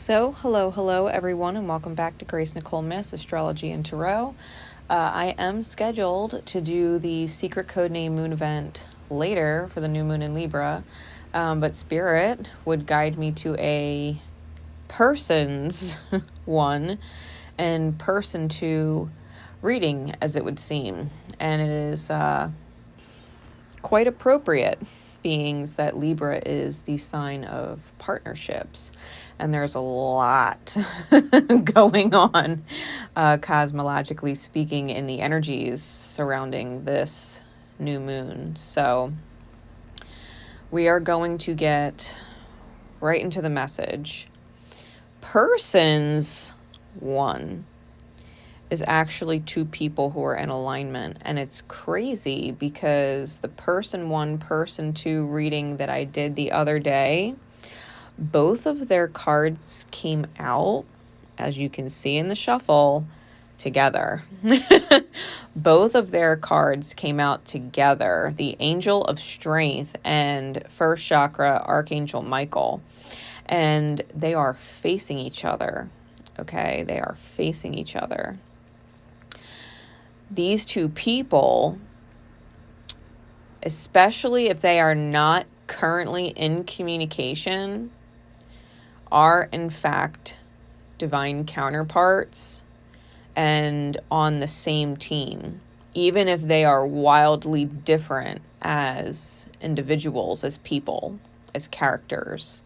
So, hello, everyone, and welcome back to Grace Nicole Miss Astrology and Tarot. I am scheduled to do the Secret Codename Moon event later for the new moon in Libra, but Spirit would guide me to a person's one and person two reading, as it would seem, and it is quite appropriate, being that Libra is the sign of partnerships, and there's a lot going on, cosmologically speaking, in the energies surrounding this new moon. So we are going to get right into the message. Persons one is actually two people who are in alignment, and it's crazy because the person one, person two reading that I did the other day, both of their cards came out, as you can see in the shuffle, together. Both of their cards came out together, the Angel of Strength and first chakra Archangel Michael, and they are facing each other. Okay, they are facing each other. These two people, especially if they are not currently in communication, are in fact divine counterparts and on the same team, even if they are wildly different as individuals, as people, as characters.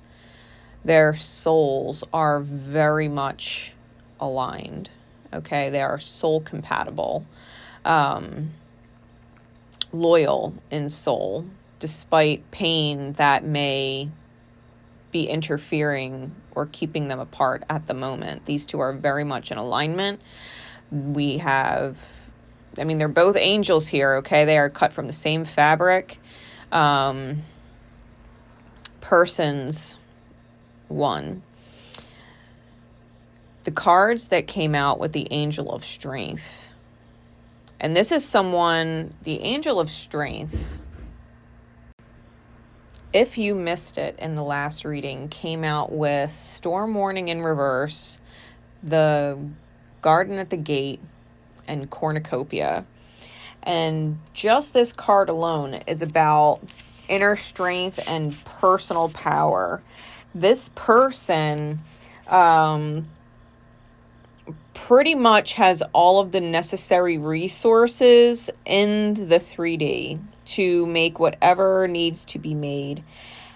Their souls are very much aligned. Okay, they are soul compatible. Loyal in soul, despite pain that may be interfering or keeping them apart at the moment. These two are very much in alignment. They're both angels here, okay? They are cut from the same fabric. Persons one. The cards that came out with the Angel of Strength. And this is someone, the Angel of Strength, if you missed it in the last reading, came out with Storm Warning in reverse, the Garden at the Gate, and Cornucopia. And just this card alone is about inner strength and personal power. This person pretty much has all of the necessary resources in the 3D to make whatever needs to be made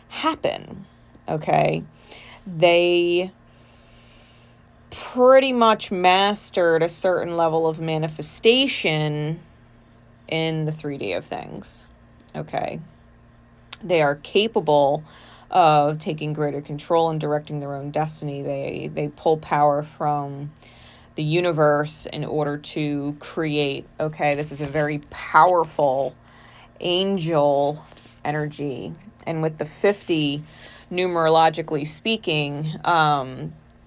happen. Okay. They pretty much mastered a certain level of manifestation in the 3D of things. Okay. They are capable of taking greater control and directing their own destiny. They pull power from the universe in order to create. Okay, this is a very powerful angel energy. And with the 50, numerologically speaking,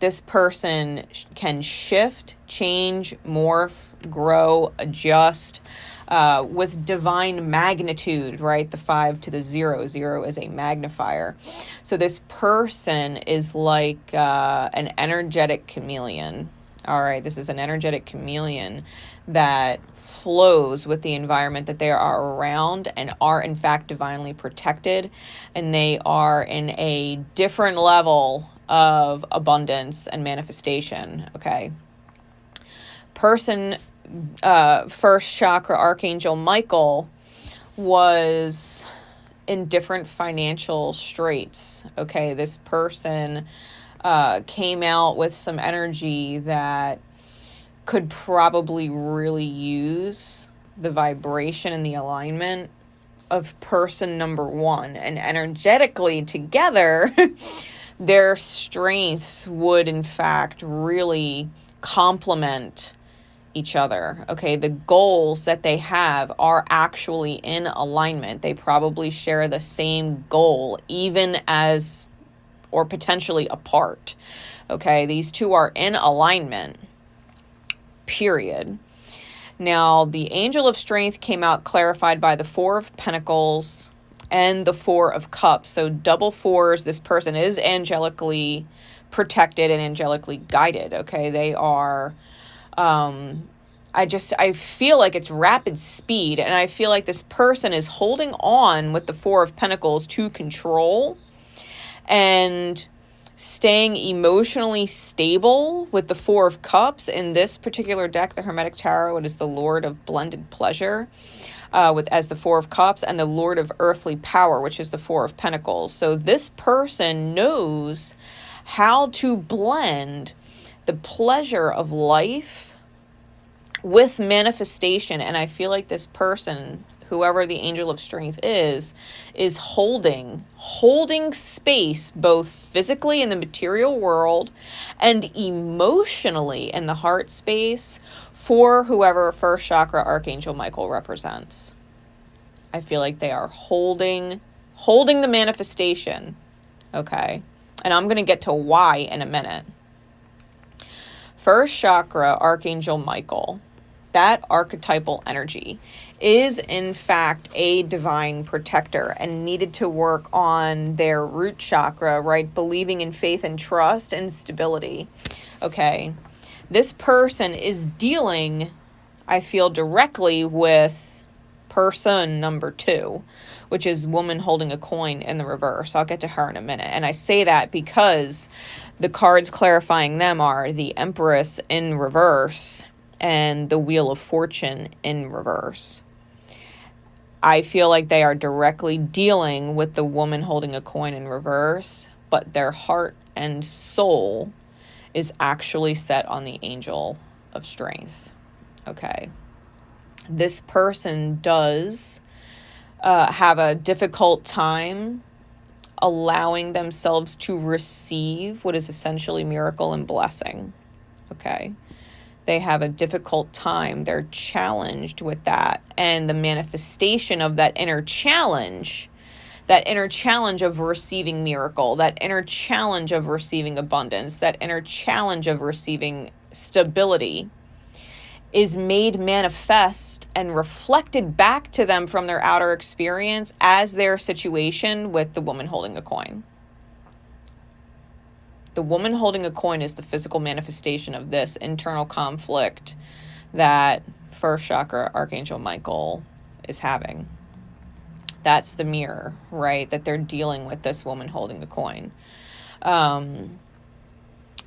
this person can shift, change, morph, grow, adjust with divine magnitude, right? The 5 to the 0. 0 is a magnifier. So this person is like an energetic chameleon. All right, this is an energetic chameleon that flows with the environment that they are around and are in fact divinely protected, and they are in a different level of abundance and manifestation. Okay. Person first chakra Archangel Michael was in different financial straits. Okay, this person came out with some energy that could probably really use the vibration and the alignment of person number one. And energetically together, their strengths would in fact really complement each other. Okay, the goals that they have are actually in alignment. They probably share the same goal, even as or potentially apart. Okay, these two are in alignment, period. Now, the Angel of Strength came out clarified by the 4 of Pentacles and the Four of Cups. So double fours, this person is angelically protected and angelically guided, okay? They are, I feel like it's rapid speed, and I feel like this person is holding on with the Four of Pentacles to control and staying emotionally stable with the Four of Cups. In this particular deck, the Hermetic Tarot, it is the Lord of Blended Pleasure as the Four of Cups, and the Lord of Earthly Power, which is the Four of Pentacles. So this person knows how to blend the pleasure of life with manifestation. And I feel like this person, whoever the Angel of Strength is holding space, both physically in the material world and emotionally in the heart space, for whoever first chakra Archangel Michael represents. I feel like they are holding the manifestation, okay? And I'm going to get to why in a minute. First chakra Archangel Michael, that archetypal energy is in fact a divine protector and needed to work on their root chakra, right? Believing in faith and trust and stability. Okay. This person is dealing, I feel, directly with person number 2, which is woman holding a coin in the reverse. I'll get to her in a minute. And I say that because the cards clarifying them are the Empress in reverse and the Wheel of Fortune in reverse. I feel like they are directly dealing with the woman holding a coin in reverse, but their heart and soul is actually set on the Angel of Strength. Okay. This person does have a difficult time allowing themselves to receive what is essentially miracle and blessing. Okay. They have a difficult time. They're challenged with that. And the manifestation of that inner challenge of receiving miracle, that inner challenge of receiving abundance, that inner challenge of receiving stability is made manifest and reflected back to them from their outer experience as their situation with the woman holding a coin. The woman holding a coin is the physical manifestation of this internal conflict that first chakra Archangel Michael is having. That's the mirror, right? That they're dealing with this woman holding a coin.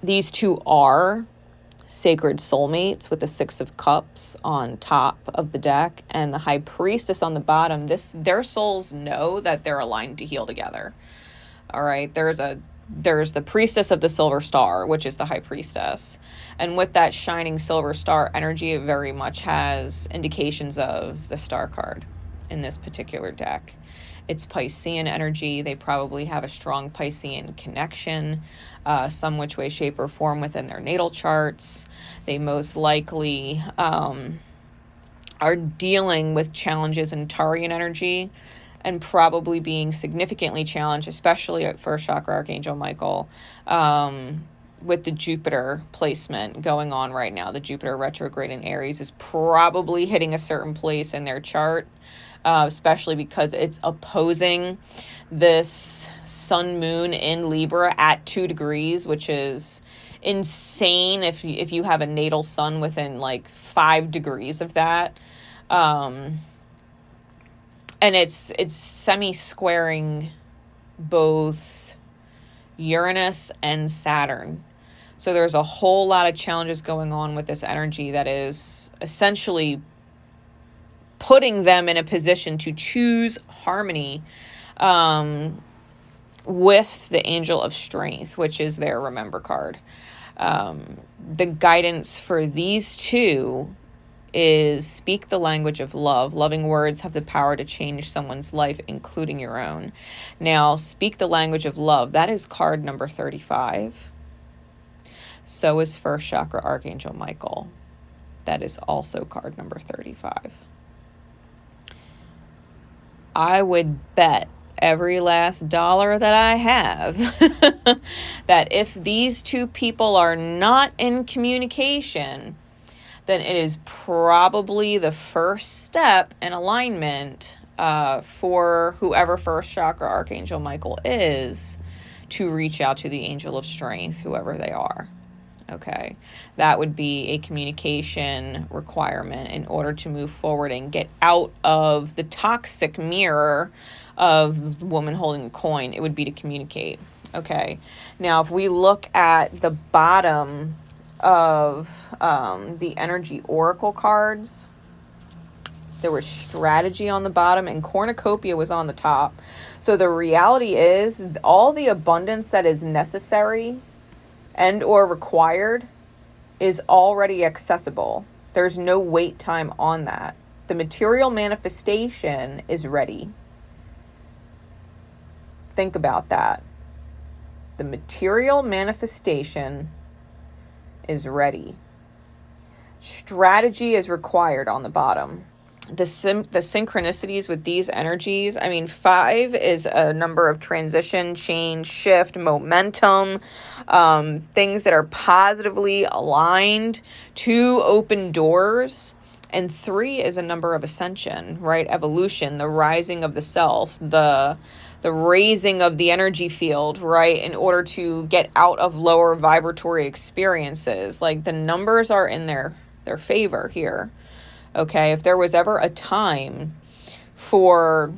These two are sacred soulmates with the Six of Cups on top of the deck and the High Priestess on the bottom. Their souls know that they're aligned to heal together. All right. There's the Priestess of the Silver Star, which is the High Priestess. And with that shining silver star energy, it very much has indications of the Star card in this particular deck. It's Piscean energy. They probably have a strong Piscean connection, some which way, shape, or form within their natal charts. They most likely are dealing with challenges in Taurean energy and probably being significantly challenged, especially at first chakra Archangel Michael, with the Jupiter placement going on right now. The Jupiter retrograde in Aries is probably hitting a certain place in their chart, especially because it's opposing this sun moon in Libra at 2 degrees, which is insane if you have a natal sun within like 5 degrees of that. And it's semi-squaring both Uranus and Saturn. So there's a whole lot of challenges going on with this energy that is essentially putting them in a position to choose harmony with the Angel of Strength, which is their Remember card. The guidance for these two is speak the language of love. Loving words have the power to change someone's life, including your own. Now, speak the language of love. That is card number 35. So is first chakra Archangel Michael. That is also card number 35. I would bet every last dollar that I have that if these two people are not in communication, then it is probably the first step in alignment for whoever first chakra Archangel Michael is to reach out to the angel of strength, whoever they are. Okay, that would be a communication requirement in order to move forward and get out of the toxic mirror of the woman holding a coin. It would be to communicate. Okay, now if we look at the bottom of the energy oracle cards, there was strategy on the bottom and cornucopia was on the top. So the reality is all the abundance that is necessary and or required is already accessible. There's no wait time on that. The material manifestation is ready. Think about that. The material manifestation is ready. Strategy is required on the bottom. The synchronicities with these energies, I mean, 5 is a number of transition, change, shift, momentum, things that are positively aligned. 2 open doors. And 3 is a number of ascension, right? Evolution, the rising of the self, the raising of the energy field, right? In order to get out of lower vibratory experiences. Like, the numbers are in their favor here. Okay, if there was ever a time for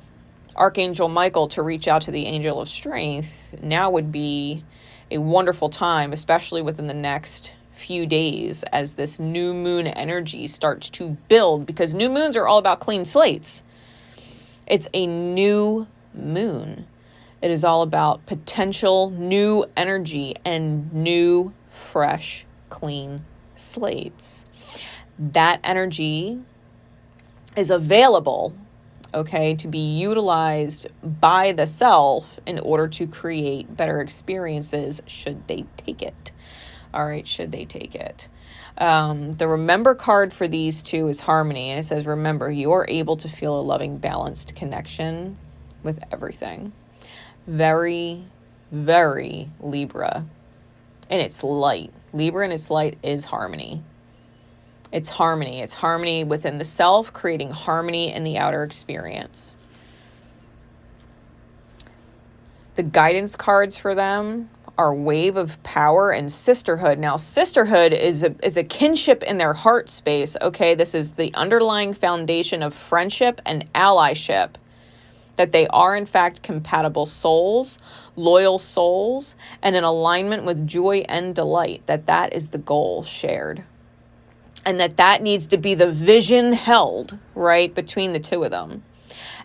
Archangel Michael to reach out to the angel of strength, now would be a wonderful time, especially within the next few days as this new moon energy starts to build, because new moons are all about clean slates. It's a new moon. It is all about potential new energy and new, fresh, clean slates. That energy is available, okay, to be utilized by the self in order to create better experiences should they take it. All right, should they take it. The remember card for these 2 is harmony. And it says, remember, you're able to feel a loving, balanced connection with everything. Very, very Libra. And it's light. Libra and its light is harmony. It's harmony. It's harmony within the self, creating harmony in the outer experience. The guidance cards for them are wave of power and sisterhood. Now, sisterhood is a kinship in their heart space. Okay, this is the underlying foundation of friendship and allyship. That they are in fact compatible souls, loyal souls, and in alignment with joy and delight. That is the goal shared. And that needs to be the vision held, right, between the 2 of them.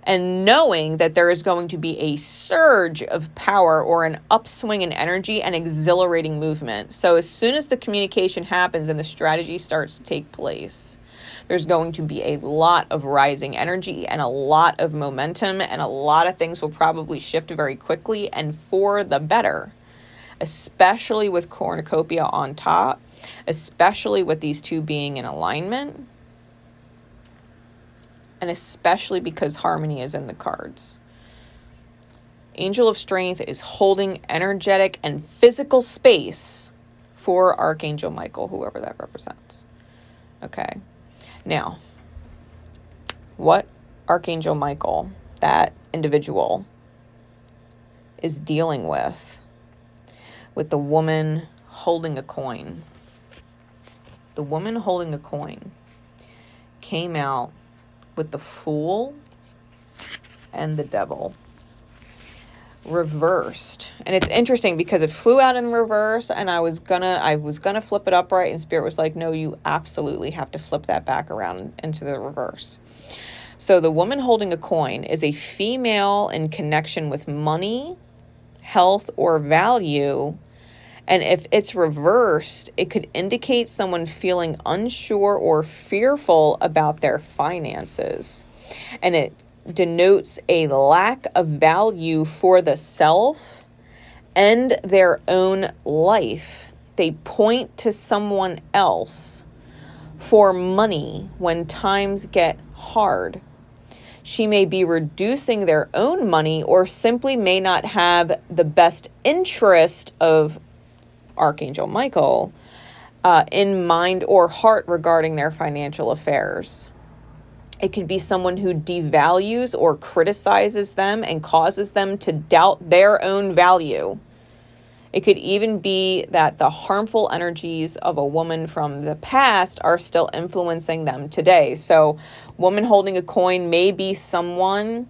And knowing that there is going to be a surge of power or an upswing in energy and exhilarating movement. So as soon as the communication happens and the strategy starts to take place, there's going to be a lot of rising energy and a lot of momentum, and a lot of things will probably shift very quickly and for the better, especially with cornucopia on top. Especially with these 2 being in alignment, and especially because harmony is in the cards. Angel of Strength is holding energetic and physical space for Archangel Michael, whoever that represents. Okay. Now, what Archangel Michael, that individual, is dealing with the woman holding a coin. The woman holding a coin came out with the Fool and the Devil reversed. And it's interesting because it flew out in reverse, and I was gonna flip it upright, and Spirit was like, no, you absolutely have to flip that back around into the reverse. So the woman holding a coin is a female in connection with money, health, or value. And if it's reversed, it could indicate someone feeling unsure or fearful about their finances. And it denotes a lack of value for the self and their own life. They point to someone else for money when times get hard. She may be reducing their own money or simply may not have the best interest of Archangel Michael in mind or heart regarding their financial affairs. It could be someone who devalues or criticizes them and causes them to doubt their own value. It could even be that the harmful energies of a woman from the past are still influencing them today. So, woman holding a coin may be someone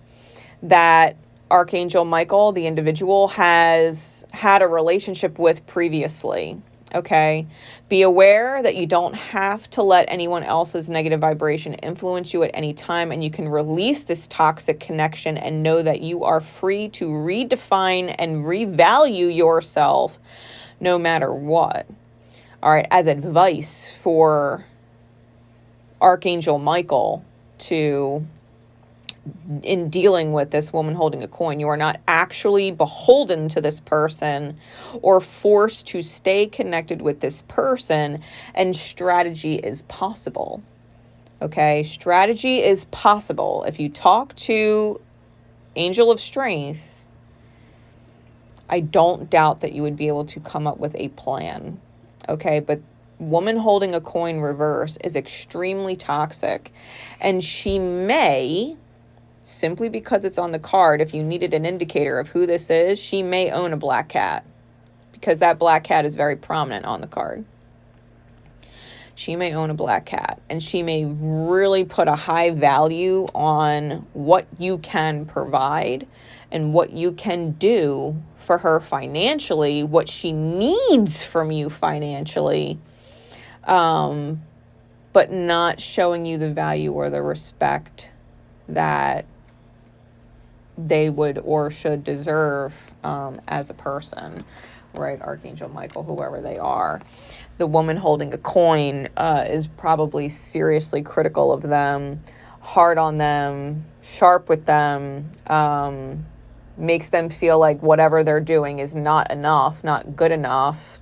that Archangel Michael, the individual, has had a relationship with previously. Okay. Be aware that you don't have to let anyone else's negative vibration influence you at any time, and you can release this toxic connection and know that you are free to redefine and revalue yourself no matter what. All right. As advice for Archangel Michael in dealing with this woman holding a coin, you are not actually beholden to this person or forced to stay connected with this person, and strategy is possible. Okay, strategy is possible. If you talk to Angel of Strength, I don't doubt that you would be able to come up with a plan. Okay, but woman holding a coin reverse is extremely toxic, and she may, simply because it's on the card, if you needed an indicator of who this is, she may own a black cat, because that black cat is very prominent on the card. She may own a black cat, and she may really put a high value on what you can provide and what you can do for her financially, what she needs from you financially, but not showing you the value or the respect that they would or should deserve as a person, right? Archangel Michael, whoever they are. The woman holding a coin is probably seriously critical of them, hard on them, sharp with them, makes them feel like whatever they're doing is not enough, not good enough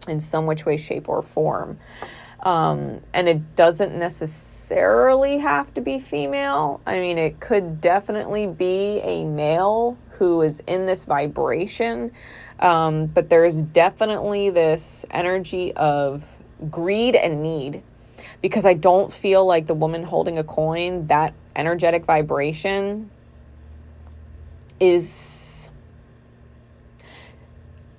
in some which way, shape, or form. And it doesn't necessarily have to be female. I mean, it could definitely be a male who is in this vibration. But there's definitely this energy of greed and need, because I don't feel like the woman holding a coin, that energetic vibration is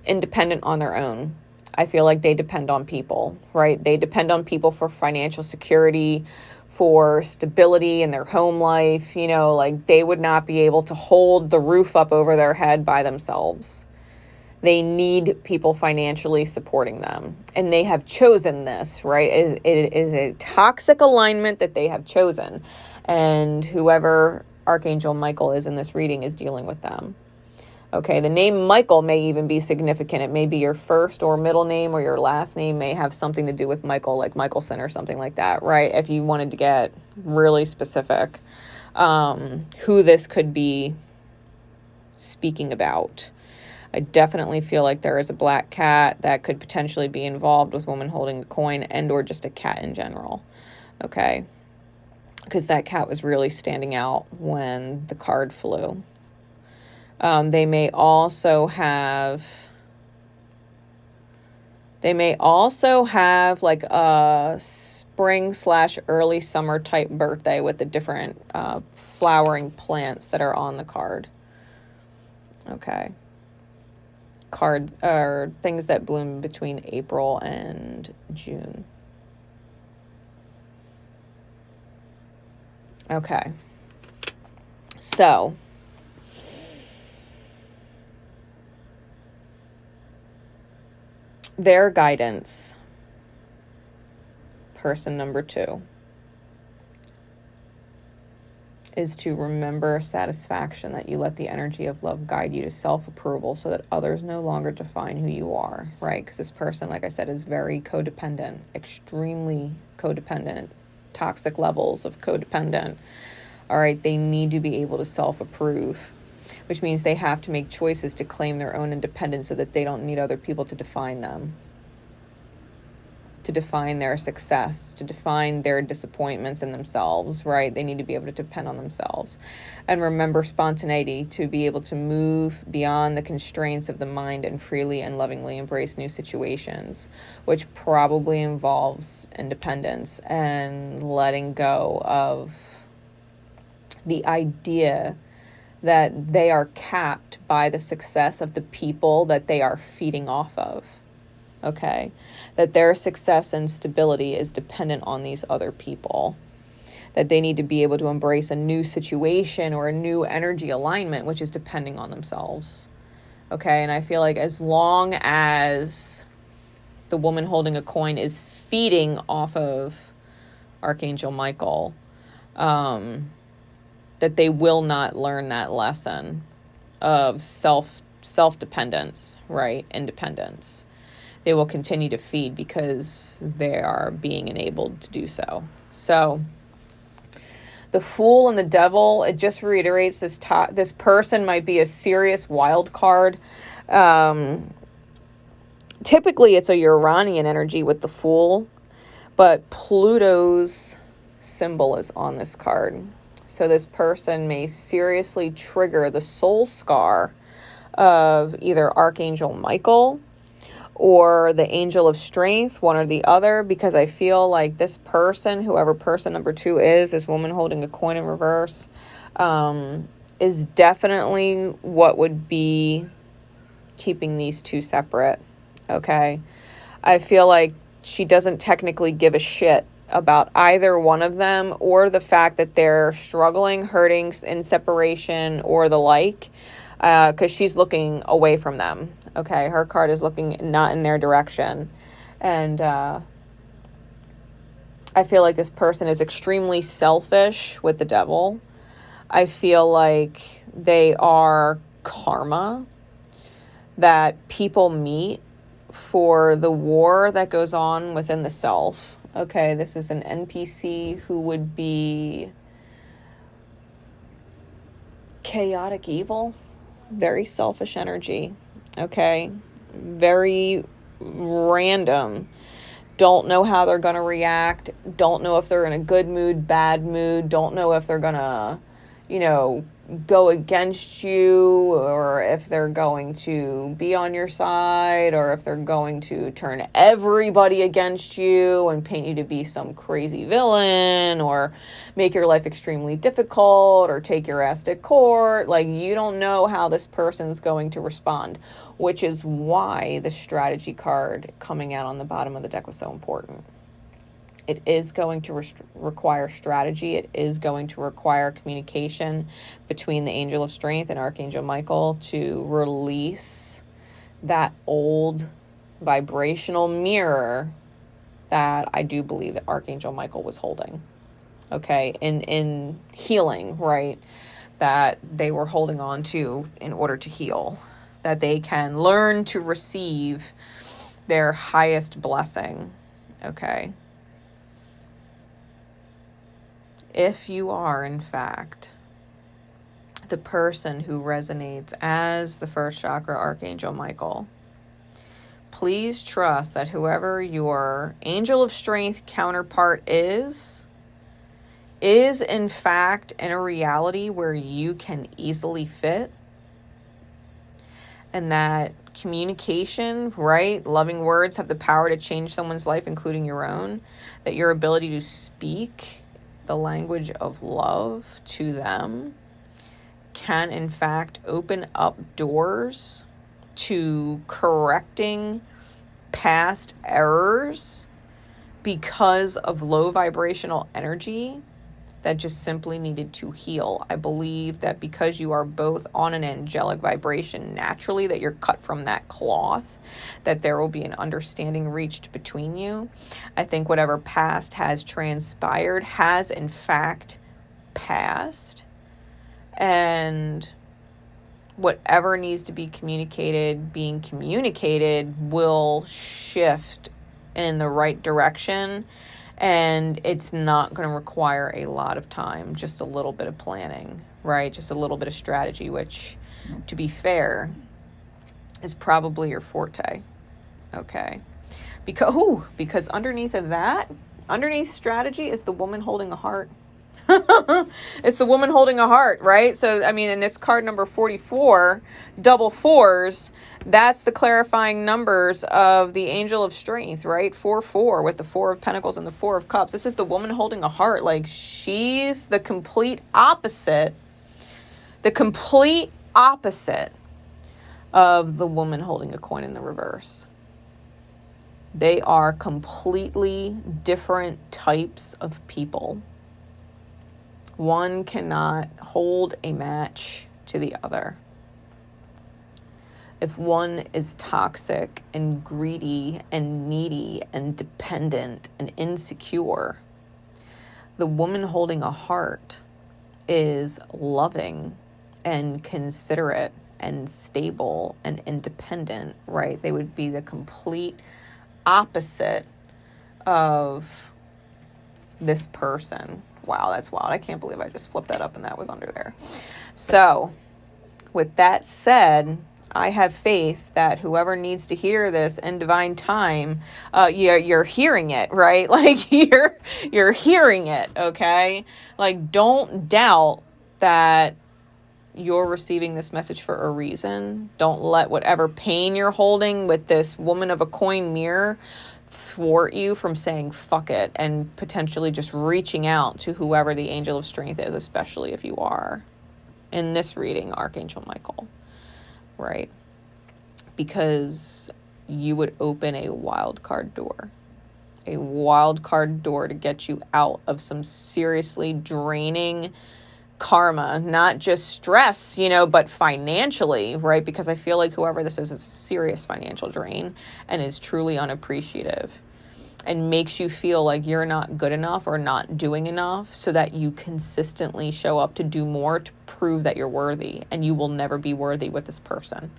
independent on their own. I feel like they depend on people, right? They depend on people for financial security, for stability in their home life. You know, like they would not be able to hold the roof up over their head by themselves. They need people financially supporting them. And they have chosen this, right? It is a toxic alignment that they have chosen. And whoever Archangel Michael is in this reading is dealing with them. Okay, the name Michael may even be significant. It may be your first or middle name, or your last name may have something to do with Michael, like Michelson or something like that, right? If you wanted to get really specific, who this could be speaking about. I definitely feel like there is a black cat that could potentially be involved with woman holding a coin, and or just a cat in general. Okay, because that cat was really standing out when the card flew. They may also have like a spring/early summer type birthday with the different flowering plants that are on the card. Okay. Card or things that bloom between April and June. Okay. So their guidance, person number 2, is to remember satisfaction, that you let the energy of love guide you to self-approval so that others no longer define who you are, right? Because this person, like I said, is very codependent, extremely codependent, toxic levels of codependent. All right, they need to be able to self-approve, which means they have to make choices to claim their own independence so that they don't need other people to define them, to define their success, to define their disappointments in themselves, right? They need to be able to depend on themselves. And remember spontaneity, to be able to move beyond the constraints of the mind and freely and lovingly embrace new situations, which probably involves independence and letting go of the idea that they are capped by the success of the people that they are feeding off of. Okay? That their success and stability is dependent on these other people. That they need to be able to embrace a new situation or a new energy alignment, which is depending on themselves. Okay? And I feel like as long as the woman holding a coin is feeding off of Archangel Michael, that they will not learn that lesson of self-dependence, right? Independence. They will continue to feed because they are being enabled to do so. So the Fool and the Devil, it just reiterates this person might be a serious wild card. Typically it's a Uranian energy with the Fool, but Pluto's symbol is on this card. So this person may seriously trigger the soul scar of either Archangel Michael or the Angel of Strength, one or the other, because I feel like this person, whoever person number 2 is, this woman holding a coin in reverse, is definitely what would be keeping these two separate. Okay? I feel like she doesn't technically give a shit about either one of them or the fact that they're struggling, hurting, in separation or the like, because she's looking away from them. Okay, her card is looking not in their direction. And I feel like this person is extremely selfish with the Devil. I feel like they are karma that people meet for the war that goes on within the self. Okay, this is an NPC who would be chaotic evil, very selfish energy, okay, very random. Don't know how they're going to react, don't know if they're in a good mood, bad mood, don't know if they're going to, go against you, or if they're going to be on your side, or if they're going to turn everybody against you and paint you to be some crazy villain, or make your life extremely difficult, or take your ass to court. Like, you don't know how this person's going to respond, which is why the strategy card coming out on the bottom of the deck was so important. It is going to require strategy. It is going to require communication between the Angel of Strength and Archangel Michael to release that old vibrational mirror that I do believe that Archangel Michael was holding. Okay, in healing, right? That they were holding on to in order to heal. That they can learn to receive their highest blessing. Okay. If you are, in fact, the person who resonates as the first chakra Archangel Michael, please trust that whoever your Angel of Strength counterpart is in fact in a reality where you can easily fit, and that communication, right? Loving words have the power to change someone's life, including your own, that your ability to speak the language of love to them can in fact open up doors to correcting past errors because of low vibrational energy that just simply needed to heal. I believe that because you are both on an angelic vibration naturally, that you're cut from that cloth, that there will be an understanding reached between you. I think whatever past has transpired has in fact passed, and whatever needs to be communicated, being communicated, will shift in the right direction. And it's not going to require a lot of time, just a little bit of planning, right? Just a little bit of strategy, which, to be fair, is probably your forte, okay? Because underneath of that, underneath strategy is the woman holding a heart. It's the woman holding a heart, right? So, I mean, in this card number 44, double fours, that's the clarifying numbers of the angel of strength, right? 4-4 with the 4 of pentacles and the 4 of cups. This is the woman holding a heart. Like, she's the complete opposite of the woman holding a coin in the reverse. They are completely different types of people. One cannot hold a match to the other. If one is toxic and greedy and needy and dependent and insecure, the woman holding a heart is loving and considerate and stable and independent, right? They would be the complete opposite of this person. Wow, that's wild. I can't believe I just flipped that up and that was under there. So, with that said, I have faith that whoever needs to hear this in divine time, you're hearing it, right? Like, you're hearing it, okay? Like, don't doubt that you're receiving this message for a reason. Don't let whatever pain you're holding with this woman of a coin mirror thwart you from saying fuck it and potentially just reaching out to whoever the angel of strength is, especially if you are, in this reading, Archangel Michael, right? Because you would open a wild card door to get you out of some seriously draining karma, not just stress, but financially, right? Because I feel like whoever this is a serious financial drain and is truly unappreciative and makes you feel like you're not good enough or not doing enough so that you consistently show up to do more to prove that you're worthy, and you will never be worthy with this person.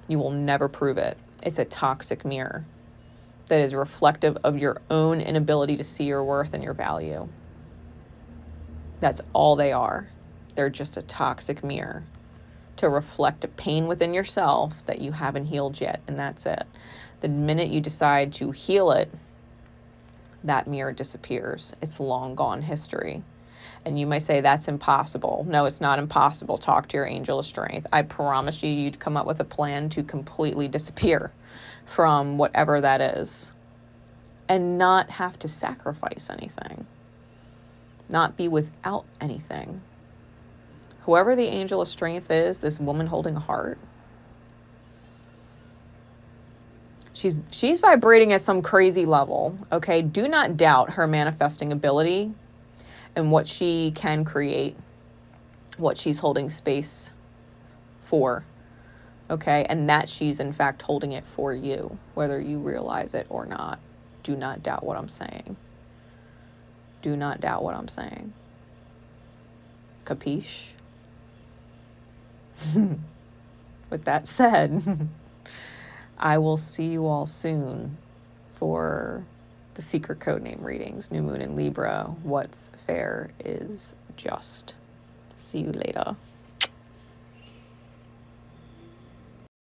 You will never prove it. It's a toxic mirror that is reflective of your own inability to see your worth and your value. That's all they are. They're just a toxic mirror to reflect a pain within yourself that you haven't healed yet, and that's it. The minute you decide to heal it, that mirror disappears. It's long gone history. And you might say, that's impossible. No, it's not impossible. Talk to your angel of strength. I promise you, you'd come up with a plan to completely disappear from whatever that is and not have to sacrifice anything. Not be without anything. Whoever the angel of strength is, this woman holding a heart, she's vibrating at some crazy level, okay? Do not doubt her manifesting ability and what she can create, what she's holding space for, okay? And that she's in fact holding it for you, whether you realize it or not. Do not doubt what I'm saying. Do not doubt what I'm saying. Capiche? With that said, I will see you all soon for the secret codename readings. New Moon in Libra. What's fair is just. See you later.